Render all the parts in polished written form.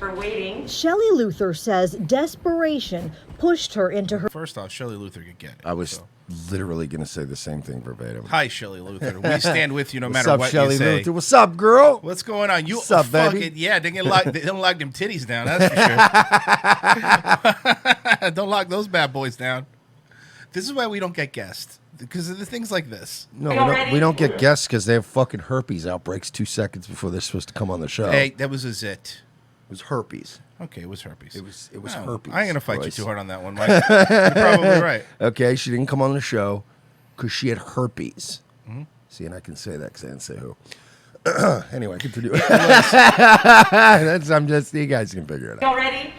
for waiting. Shelley Luther says desperation pushed her into her... First off, Shelley Luther could get it. I was literally going to say the same thing verbatim. Hi, Shelley Luther. We stand with you no matter What's up, what Shelley you say. Luther? What's up, girl? What's going on? You What's up, fucking, baby? yeah, they don't lock them titties down, that's for sure. Don't lock those bad boys down. This is why we don't get guests. Because of the things like this. No, we don't get guests because they have fucking herpes outbreaks 2 seconds before they're supposed to come on the show. Hey, that was a zit. It was herpes. Okay, it was herpes. It was herpes. I ain't gonna fight Royce. you too hard on that one, Mike. You're probably right. Okay, she didn't come on the show because she had herpes. See, and I can say that because I didn't say who. Anyway, continue. I'm just, you guys can figure it out. Y'all ready?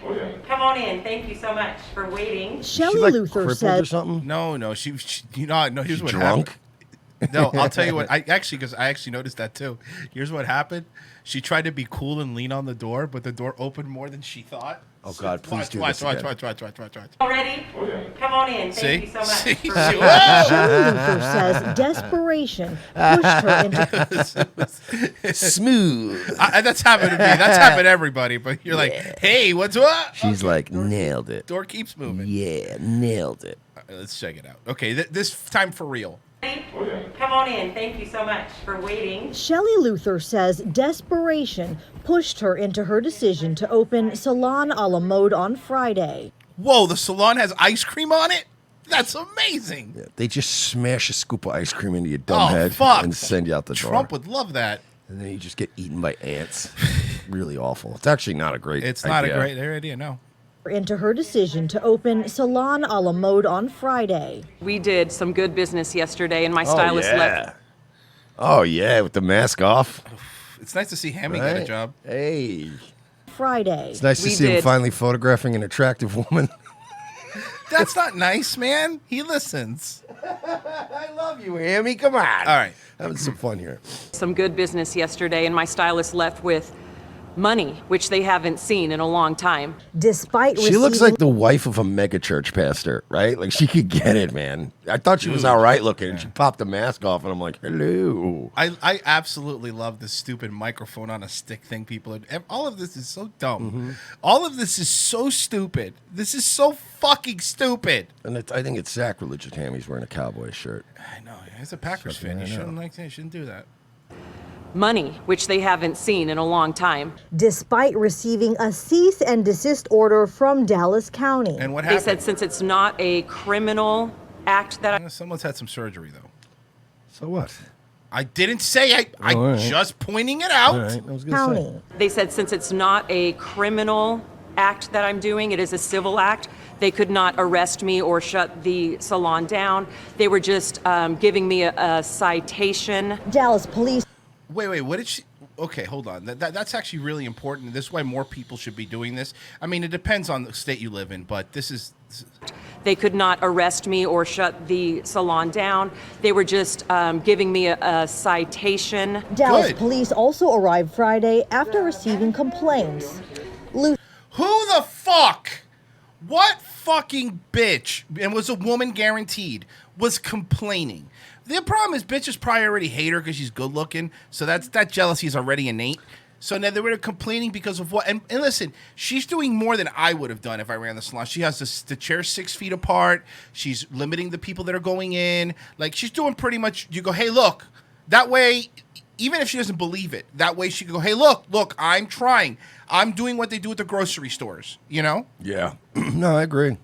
Come on in. Thank you so much for waiting. Shelley Like Luther crippled said... or something? No, she you know, no, here's what Drunk? happened. No, I'll tell you what. Because I actually noticed that too. Here's what happened. She tried to be cool and lean on the door, but the door opened more than she thought. Oh, God, please do watch, this watch, again. watch. Y'all ready? Come on in. Thank you so much. See? for Shelley Luther says desperation pushed her into... Smooth. That's happened to me. That's happened to everybody. But you're like, hey, what's up? She's like, nailed it. Door keeps moving. Yeah, nailed it. All right, let's check it out. Okay, this time for real. Come on in. Thank you so much for waiting. Shelley Luther says desperation pushed her into her decision to open Salon A La Mode on Friday. Whoa, the salon has ice cream on it? That's amazing. Yeah, they just smash a scoop of ice cream into your dumb head fuck. and send you out the door. Trump would love that. And then you just get eaten by ants. Really awful. It's actually not a great It's not idea. a great idea, no. Into her decision to open Salon A La Mode on Friday. We did some good business yesterday, and my Oh, stylist yeah. left. Oh, yeah, with the mask off. It's nice to see Hammy get a Right? job. Hey. Friday. It's nice to We see him did. finally photographing an attractive woman. That's not nice, man. He listens. I love you, Hammy. Come on. All right. Having some fun here. Some good business yesterday, and my stylist left with money, which they haven't seen in a long time. Despite She looks like the wife of a megachurch pastor, right? Like she could get it, man. I thought she was all right looking, and she popped the mask off, and I'm like, hello. I absolutely love this stupid microphone on a stick thing. People, all of this is so dumb. All of this is so stupid. This is so fucking stupid. And I think it's sacrilege that Hammy's wearing a cowboy shirt. I know. He's a Packers fan. You shouldn't do that. Money, which they haven't seen in a long time. despite receiving a cease and desist order from Dallas County. And what They happened? said since it's not a criminal act that I... Someone's had some surgery though. So what? I didn't say. I'm all right. just pointing it out. All right, I was gonna County. say. They said since it's not a criminal act that I'm doing, it is a civil act, they could not arrest me or shut the salon down. They were just giving me a citation. Dallas police Wait. What did she? Okay, hold on. That's actually really important. This is why more people should be doing this. I mean, it depends on the state you live in, but this is. They could not arrest me or shut the salon down. They were just giving me a citation. Dallas Good. police also arrived Friday after receiving complaints. Who the fuck? What fucking bitch? And was a woman guaranteed? Was complaining. The problem is bitches probably already hate her because she's good looking. So that jealousy is already innate. So now they were complaining because of what? And listen, she's doing more than I would have done if I ran the salon. She has the chairs 6 feet apart. She's limiting the people that are going in. Like she's doing pretty much. You go, hey, look. That way, even if she doesn't believe it, that way she can go, hey, look, I'm trying. I'm doing what they do at the grocery stores. You know? Yeah. No, I agree.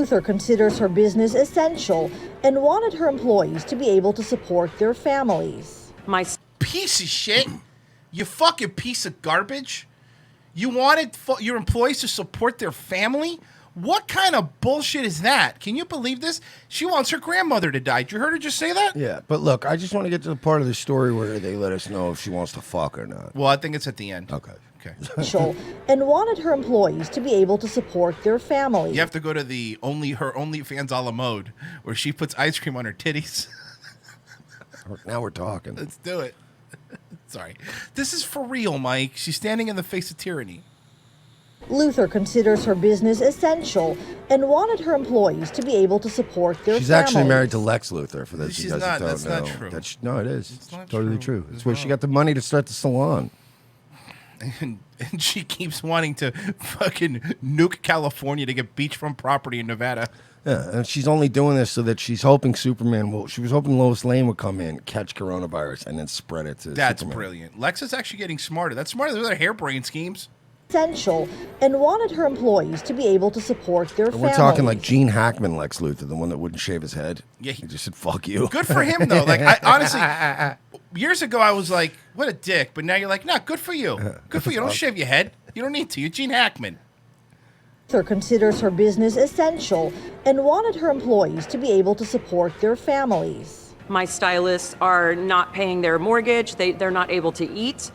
Luther considers her business essential and wanted her employees to be able to support their families. My Piece of shit. You fucking piece of garbage. You wanted your employees to support their family? What kind of bullshit is that? Can you believe this? She wants her grandmother to die. Did you hear her just say that? Yeah, but look, I just want to get to the part of the story where they let us know if she wants to fuck or not. Well, I think it's at the end. Okay. Essential and wanted her employees to be able to support their families. You have to go to her OnlyFans a la mode where she puts ice cream on her titties. Now we're talking. Let's do it. Sorry. This is for real, Mike. She's standing in the face of tyranny. Luther considers her business essential and wanted her employees to be able to support their She's families. actually married to Lex Luthor. For those She's you guys not. that don't That's not know. true. No, it is. It's not totally true. true. It's It's where she not. got the money to start the salon. And she keeps wanting to fucking nuke California to get beachfront property in Nevada. Yeah, and she's only doing this so that she's hoping Superman will. She was hoping Lois Lane would come in, catch coronavirus, and then spread it to That's Superman. brilliant. Lex is actually getting smarter. That's smarter than their harebrained schemes. Essential, and wanted her employees to be able to support their families. We're talking like Gene Hackman, Lex Luthor, the one that wouldn't shave his head. Yeah, he just said "fuck you." Good for him though. Like I honestly, years ago I was like, "What a dick," but now you're like, "Nah, good for you. Good for you. Don't shave your head. You don't need to. You're Gene Hackman." Luther considers her business essential and wanted her employees to be able to support their families. My stylists are not paying their mortgage. They're not able to eat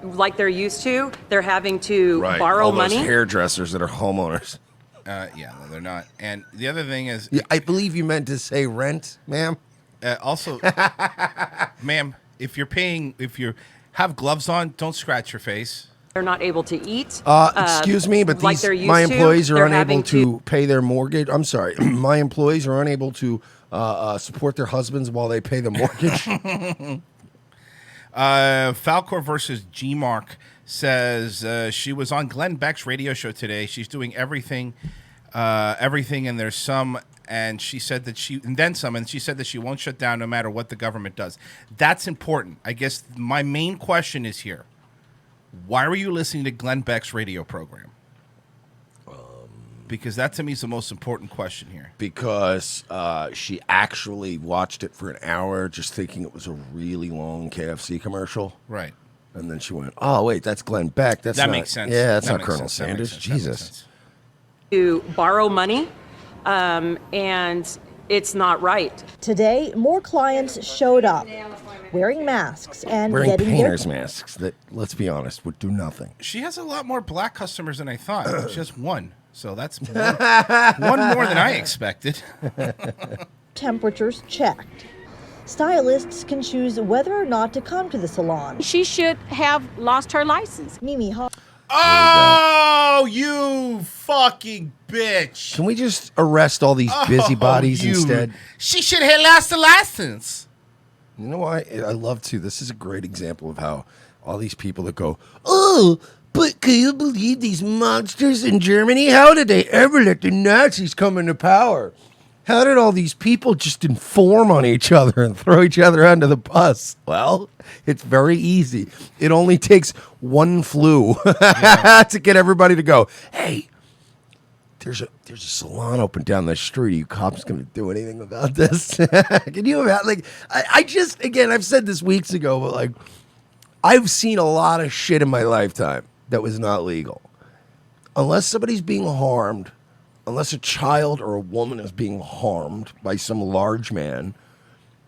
like they're used to. They're having to borrow All those money. hairdressers that are homeowners. Yeah, no, they're not. And the other thing is, Yeah, I believe you meant to say rent, ma'am. also, ma'am, if you have gloves on, don't scratch your face. They're not able to eat. Excuse me, but like these they're used my to. employees are They're unable having to pay their mortgage. I'm sorry, my employees are unable to support their husbands while they pay the mortgage. Falcor versus G-Mark says she was on Glenn Beck's radio show today. She's doing everything, and there's some, and she said that and then some, and she said that she won't shut down no matter what the government does. That's important. I guess my main question is here. Why were you listening to Glenn Beck's radio program? Because that to me is the most important question here. Because she actually watched it for an hour just thinking it was a really long KFC commercial. Right. And then she went, oh, wait, that's Glenn Beck. That makes sense. Yeah, that's That not makes Colonel sense. That makes Sanders. sense. That makes Jesus. sense. To borrow money, and it's not right. Today, more clients showed up, wearing masks and Wearing getting painter's masks that, let's be honest, would do nothing. She has a lot more black customers than I thought. She has one. So that's one more than I expected. temperatures checked. Stylists can choose whether or not to come to the salon. She should have lost her license. Mimi Hall. Oh, you fucking bitch. Can we just arrest all these busybodies instead? She should have lost the license. You know why? I love to. This is a great example of how all these people that go, oh, but can you believe these monsters in Germany? How did they ever let the Nazis come into power? How did all these people just inform on each other and throw each other under the bus? Well, it's very easy. It only takes one flu to get everybody to go, hey, there's a salon open down the street. Are you cops going to do anything about this? Can you imagine? Like, I just, again, I've said this weeks ago, but like, I've seen a lot of shit in my lifetime that was not legal. Unless somebody's being harmed, unless a child or a woman is being harmed by some large man,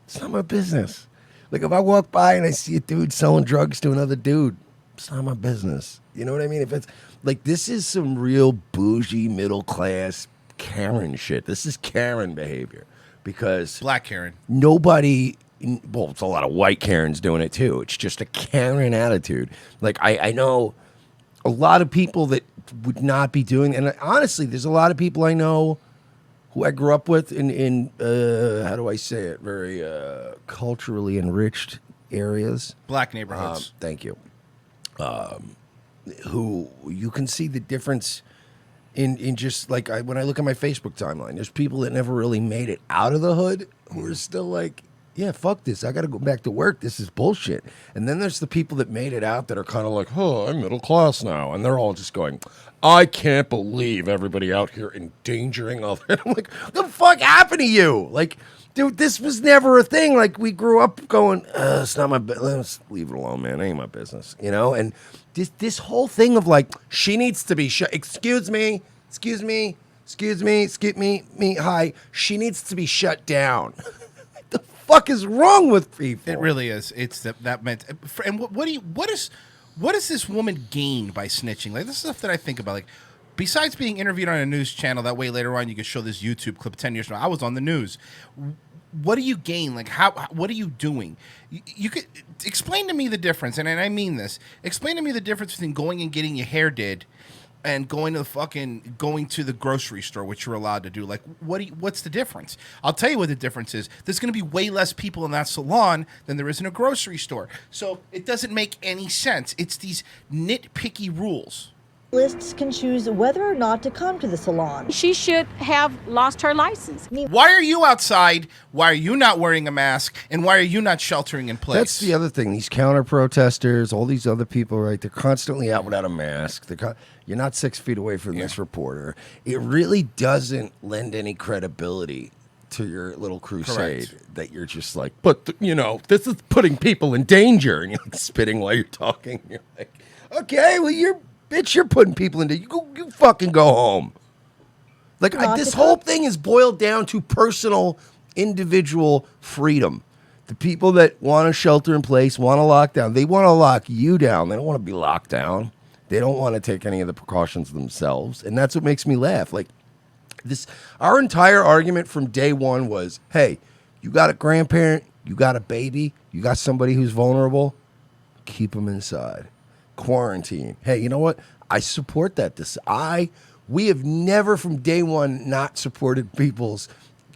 it's not my business. Like, if I walk by and I see a dude selling drugs to another dude, it's not my business. You know what I mean? If it's like, this is some real bougie, middle class Karen shit. This is Karen behavior because Black Karen. nobody, well, it's a lot of white Karens doing it too. It's just a Karen attitude. Like, I know a lot of people that would not be doing, and honestly, there's a lot of people I know who I grew up with in how do I say it, very culturally enriched areas. Black neighborhoods. Thank you. Who you can see the difference in just like when I look at my Facebook timeline, there's people that never really made it out of the hood who are still like, yeah, fuck this. I got to go back to work. This is bullshit. And then there's the people that made it out that are kind of like, oh, I'm middle class now. And they're all just going, I can't believe everybody out here endangering others. I'm like, what the fuck happened to you? Like, dude, this was never a thing. Like, we grew up going, it's not my business. Let's leave it alone, man. It ain't my business, you know? And this whole thing of like, she needs to be shut. Excuse me. Hi. She needs to be shut down. The fuck is wrong with people? It really is. It's that meant. And what does this woman gain by snitching? Like, this is stuff that I think about. Like, besides being interviewed on a news channel, that way later on you can show this YouTube clip 10 years from now. I was on the news. What do you gain? Like, what are you doing? You could explain to me the difference, and I mean this. Explain to me the difference between going and getting your hair did and going to the grocery store, which you're allowed to do. Like, what's the difference? I'll tell you what the difference is. There's going to be way less people in that salon than there is in a grocery store. So it doesn't make any sense. It's these nitpicky rules. Stylists can choose whether or not to come to the salon. She should have lost her license. Why are you outside? Why are you not wearing a mask? And why are you not sheltering in place? That's the other thing. These counter protesters, all these other people, right? They're constantly out without a mask. You're not 6 feet away from this reporter. It really doesn't lend any credibility to your little crusade. Correct. That you're just like, but this is putting people in danger, and you're like spitting while you're talking. You're like, okay, well, you're putting people in danger. You fucking go home. Like this whole thing is boiled down to personal, individual freedom. The people that want to shelter in place, want to lock down, they want to lock you down. They don't want to be locked down. They don't want to take any of the precautions themselves. And that's what makes me laugh. Like our entire argument from day one was, hey, you got a grandparent, you got a baby, you got somebody who's vulnerable, keep them inside. Quarantine. Hey, you know what? I support that. We have never from day one not supported people's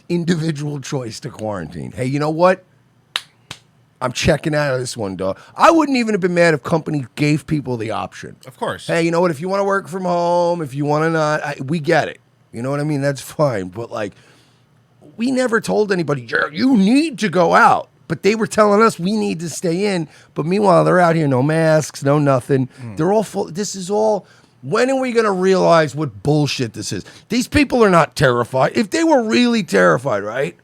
individual choice to quarantine. Hey, you know what? I'm checking out of this one, dog. I wouldn't even have been mad if companies gave people the option. Of course. Hey, you know what? If you want to work from home, if you want to not, we get it. You know what I mean? That's fine. But like, we never told anybody, you need to go out. But they were telling us we need to stay in. But meanwhile, they're out here, no masks, no nothing. They're all full. This is all. When are we going to realize what bullshit this is? These people are not terrified. If they were really terrified, right,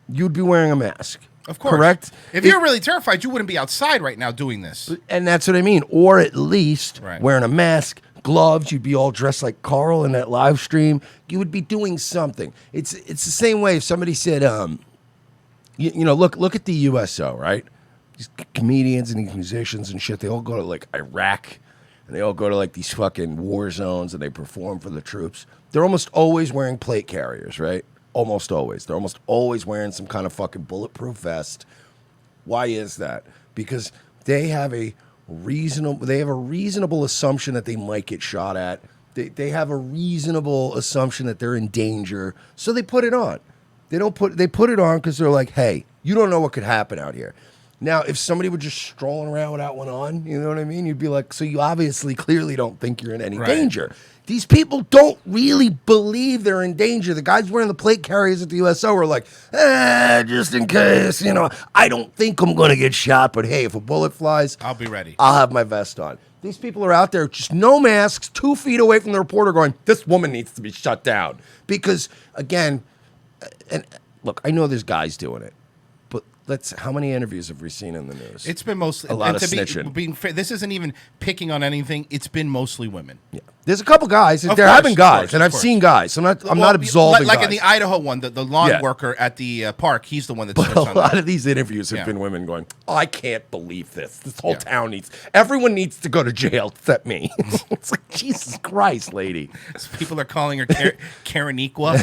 you'd be wearing a mask. Of course. Correct? If you're really terrified, you wouldn't be outside right now doing this. And that's what I mean. Or at least Right. wearing a mask, gloves, you'd be all dressed like Carl in that live stream. You would be doing something. It's the same way if somebody said, look at the USO, right? These comedians and these musicians and shit, they all go to like Iraq and they all go to like these fucking war zones and they perform for the troops. They're almost always wearing plate carriers, right? Almost always. They're almost always wearing some kind of fucking bulletproof vest. Why is that? Because they have a reasonable assumption that they might get shot at. They have a reasonable assumption that they're in danger, so they put it on. They put it on because they're like, hey, you don't know what could happen out here. Now, if somebody were just strolling around without one on, you know what I mean? You'd be like, so you obviously clearly don't think you're in any danger. These people don't really believe they're in danger. The guys wearing the plate carriers at the USO are like, just in case, I don't think I'm going to get shot, but hey, if a bullet flies, I'll be ready. I'll have my vest on. These people are out there just no masks, 2 feet away from the reporter going, this woman needs to be shut down. Because, again, and look, I know there's guys doing it. How many interviews have we seen in the news? It's been mostly a lot of snitching. snitching. This isn't even picking on anything. It's been mostly women. Yeah. There's a couple guys. There have been guys, and I've seen guys. So I'm not absolving like guys. in the Idaho one, the lawn worker at the park. He's the one that. But a lot of these interviews have been women going, I can't believe this. This whole town everyone needs to go to jail except me. It's like, Jesus Christ, lady. People are calling her Kareniqua.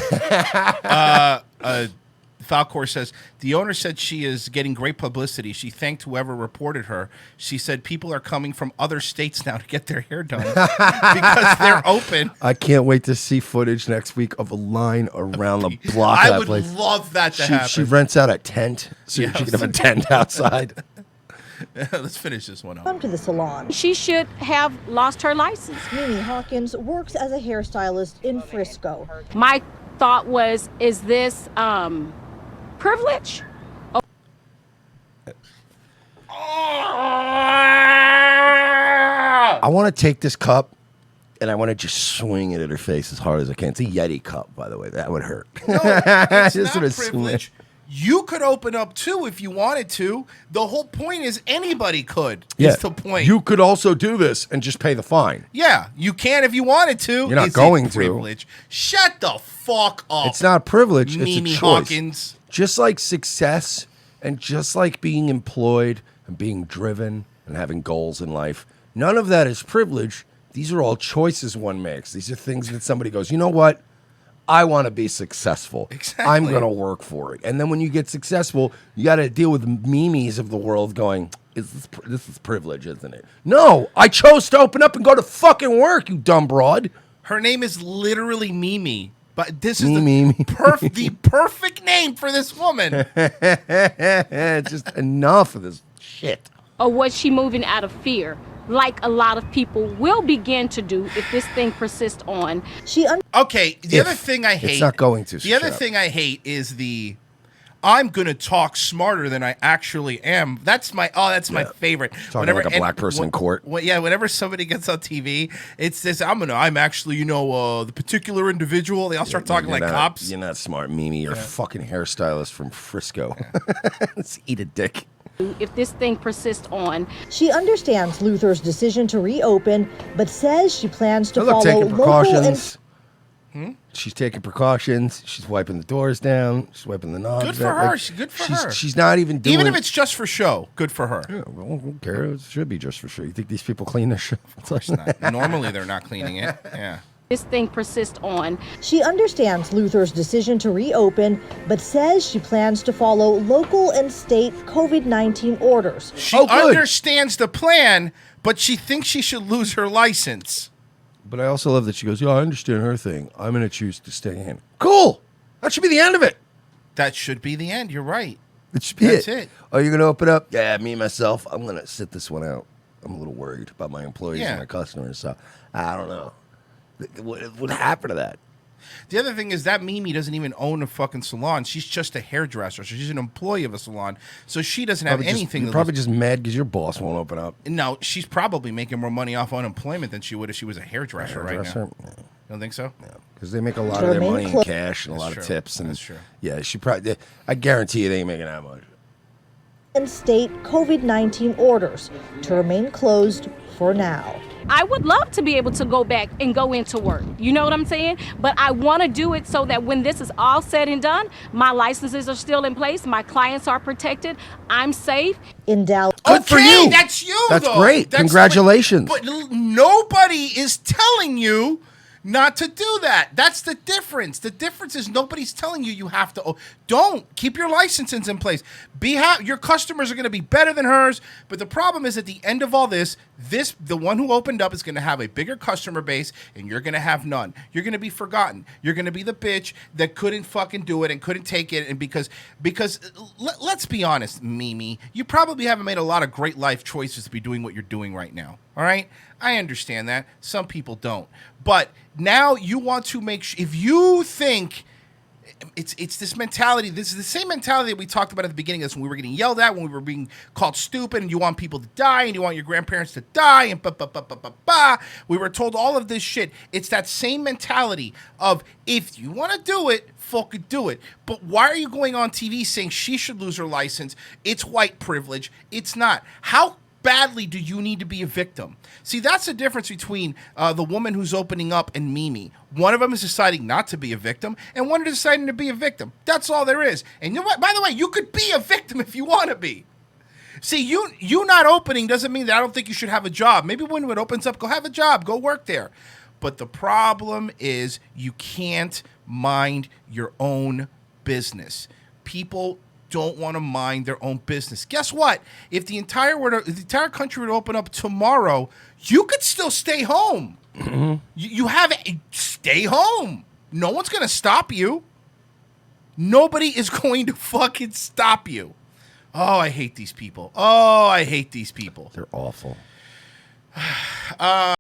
Falcor says, the owner said she is getting great publicity. She thanked whoever reported her. She said people are coming from other states now to get their hair done because they're open. I can't wait to see footage next week of a line around the block. I would love that to happen. She rents out a tent so she can have a tent outside. Let's finish this one up. Come to the salon. She should have lost her license. Mimi Hawkins works as a hairstylist in Frisco. My thought was, is this privilege? I want to take this cup and I want to just swing it at her face as hard as I can. It's a Yeti cup, by the way. That would hurt. No, it's Just not sort of privilege. You could open up too if you wanted to. The whole point is anybody could. Yeah. Is the point. You could also do this and just pay the fine. Yeah, you can if you wanted to. You're not Is going it to. privilege? Shut the fuck up. It's not privilege. Mimi it's a choice. Hawkins. Just like success and just like being employed and being driven and having goals in life, none of that is privilege. These are all choices one makes. These are things that somebody goes, you know what? I want to be successful. Exactly. I'm going to work for it. And then when you get successful, you got to deal with memes of the world going, this is privilege, isn't it? No, I chose to open up and go to fucking work, you dumb broad. Her name is literally Mimi, but this is Mimi. the perfect name for this woman. Just enough of this shit. Or was she moving out of fear, like a lot of people will begin to do if this thing persists on? Okay, the other thing I hate. It's not going to. The other thing I hate is I'm gonna talk smarter than I actually am. That's my favorite. Talking like a black person in court. Whenever somebody gets on TV, it's this. I'm actually, the particular individual. They all start talking like cops. You're not smart, Mimi. You're a fucking hairstylist from Frisco. Let's eat a dick. If this thing persists on. She understands Luther's decision to reopen, but says she plans to follow taking local precautions. She's taking precautions. She's wiping the doors down. She's wiping the knobs. Good for down. her. Good for her. She's not even doing. Even if it's just for show, good for her. Yeah, well, who cares? It should be just for sure. You think these people clean their shit? Of course not. Normally they're not cleaning it. Yeah. This thing persists on. She understands Luther's decision to reopen, but says she plans to follow local and state COVID-19 orders. She understands the plan, but she thinks she should lose her license. But I also love that she goes, yeah, I understand her thing. I'm going to choose to stay in. Cool. That should be the end of it. That should be the end. You're right. It should be That's it. Oh, you're going to open up? Yeah, me, myself, I'm going to sit this one out. I'm a little worried about my employees and my customers. So I don't know. What happened to that? The other thing is that Mimi doesn't even own a fucking salon. She's just a hairdresser. So she's an employee of a salon. So she doesn't have anything. You're probably just mad because your boss won't open up. No, she's probably making more money off unemployment than she would if she was a hairdresser right now. Yeah. You don't think so? Yeah, because they make a lot of their money in cash and a lot of tips. And That's true. Yeah, she probably. I guarantee you they ain't making that much. And state COVID-19 orders to remain closed for now. I would love to be able to go back and go into work. You know what I'm saying? But I want to do it so that when this is all said and done, my licenses are still in place, my clients are protected, I'm safe. In Dallas. Good for you. That's you. That's though. great. Congratulations. But nobody is telling you not to do that. That's the difference. The difference is nobody's telling you have to. Don't keep your licenses in place. Your customers are going to be better than hers. But the problem is, at the end of all this, the one who opened up is going to have a bigger customer base, and you're going to have none. You're going to be forgotten. You're going to be the bitch that couldn't fucking do it and couldn't take it. And because let's be honest, Mimi, you probably haven't made a lot of great life choices to be doing what you're doing right now. All right, I understand that. Some people don't. But now you want to make sure, if you think it's this mentality, this is the same mentality that we talked about at the beginning of this, when we were getting yelled at, when we were being called stupid, and you want people to die, and you want your grandparents to die, and we were told all of this shit. It's that same mentality of, if you want to do it, fucking do it. But why are you going on TV saying she should lose her license? It's white privilege. It's not. How badly do you need to be a victim? See, that's the difference between the woman who's opening up and Mimi. One of them is deciding not to be a victim, and one is deciding to be a victim. That's all there is. And you know what? By the way, you could be a victim if you want to be. See, you not opening doesn't mean that I don't think you should have a job. Maybe when it opens up, go have a job, go work there. But the problem is you can't mind your own business. People don't want to mind their own business. Guess what? If the entire country would open up tomorrow, you could still stay home. Mm-hmm. Stay home. No one's going to stop you. Nobody is going to fucking stop you. Oh, I hate these people. They're awful.